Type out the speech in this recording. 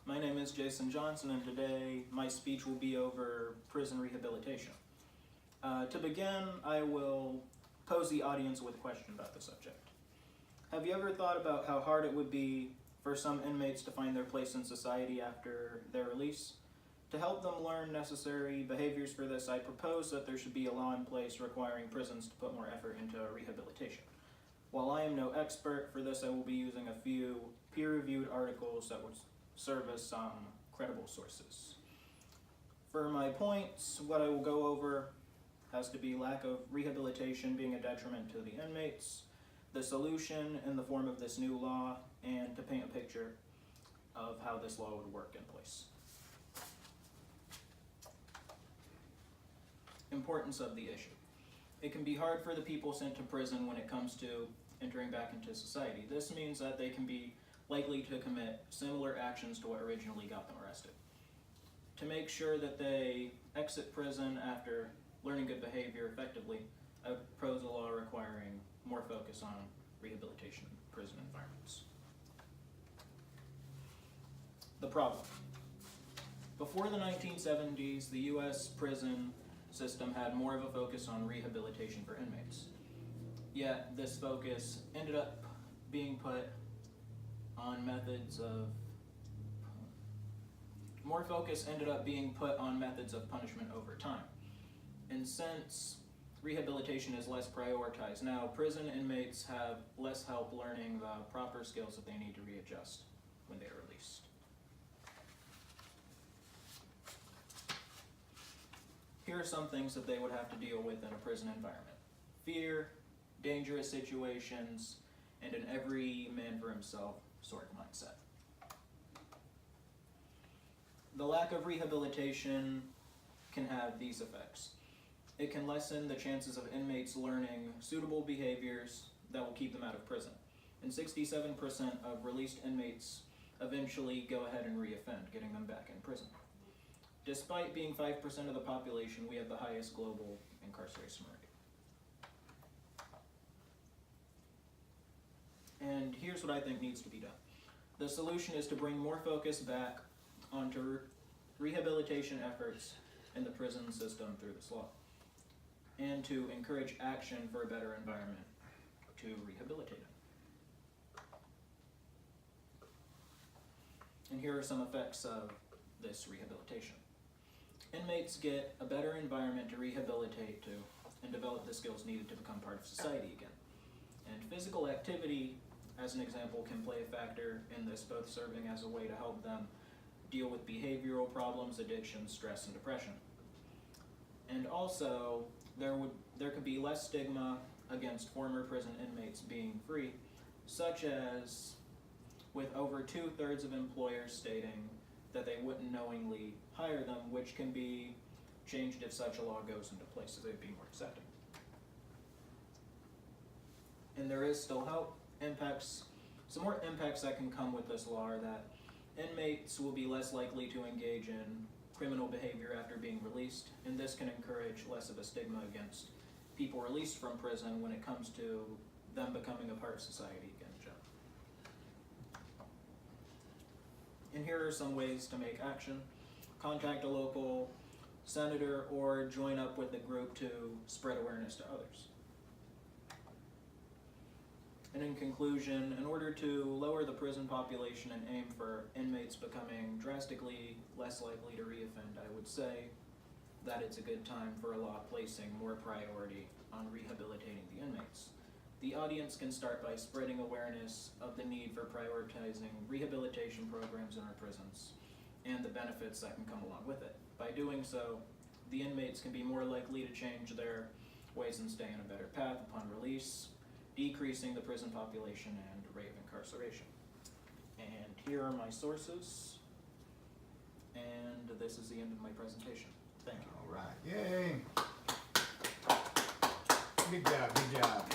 My name is Jason Johnson, and today my speech will be over prison rehabilitation. To begin, I will pose the audience with a question about the subject. Have you ever thought about how hard it would be for some inmates to find their place in society after their release? To help them learn necessary behaviors for this, I propose that there should be a law in place requiring prisons to put more effort into rehabilitation. While I am no expert for this, I will be using a few peer-reviewed articles that would serve as some credible sources. For my points, what I will go over has to be lack of rehabilitation being a detriment to the inmates, the solution in the form of this new law, and to paint a picture of how this law would work in place. Importance of the issue. It can be hard for the people sent to prison when it comes to entering back into society. This means that they can be likely to commit similar actions to what originally got them arrested. To make sure that they exit prison after learning good behavior effectively, I propose a law requiring more focus on rehabilitation in prison environments. The problem. Before the 1970s, the U.S. prison system had more of a focus on rehabilitation for inmates. Yet this focus ended up being put on methods of punishment over time. And since rehabilitation is less prioritized now, prison inmates have less help learning the proper skills that they need to readjust when they are released. Here are some things that they would have to deal with in a prison environment: fear, dangerous situations, and an every man for himself sort of mindset. The lack of rehabilitation can have these effects. It can lessen the chances of inmates learning suitable behaviors that will keep them out of prison. And 67% of released inmates eventually go ahead and reoffend, getting them back in prison. Despite being 5% of the population, we have the highest global incarceration rate. And here's what I think needs to be done. The solution is to bring more focus back onto rehabilitation efforts in the prison system through this law, and to encourage action for a better environment to rehabilitate them. And here are some effects of this rehabilitation. Inmates get a better environment to rehabilitate to and develop the skills needed to become part of society again. And physical activity, as an example, can play a factor in this, both serving as a way to help them deal with behavioral problems, addiction, stress, and depression. And also, there could be less stigma against former prison inmates being free, such as with over 2/3 of employers stating that they wouldn't knowingly hire them, which can be changed if such a law goes into place, so they'd be more accepting. And there is still hope. Some more impacts that can come with this law are that inmates will be less likely to engage in criminal behavior after being released, and this can encourage less of a stigma against people released from prison when it comes to them becoming a part of society again. And here are some ways to make action. Contact a local senator or join up with a group to spread awareness to others. And in conclusion, in order to lower the prison population and aim for inmates becoming drastically less likely to reoffend, I would say that it's a good time for a law placing more priority on rehabilitating the inmates. The audience can start by spreading awareness of the need for prioritizing rehabilitation programs in our prisons and the benefits that can come along with it. By doing so, the inmates can be more likely to change their ways and stay on a better path upon release, decreasing the prison population and rate of incarceration. And here are my sources, and this is the end of my presentation. Thank you. All right, yay. Good job, good job.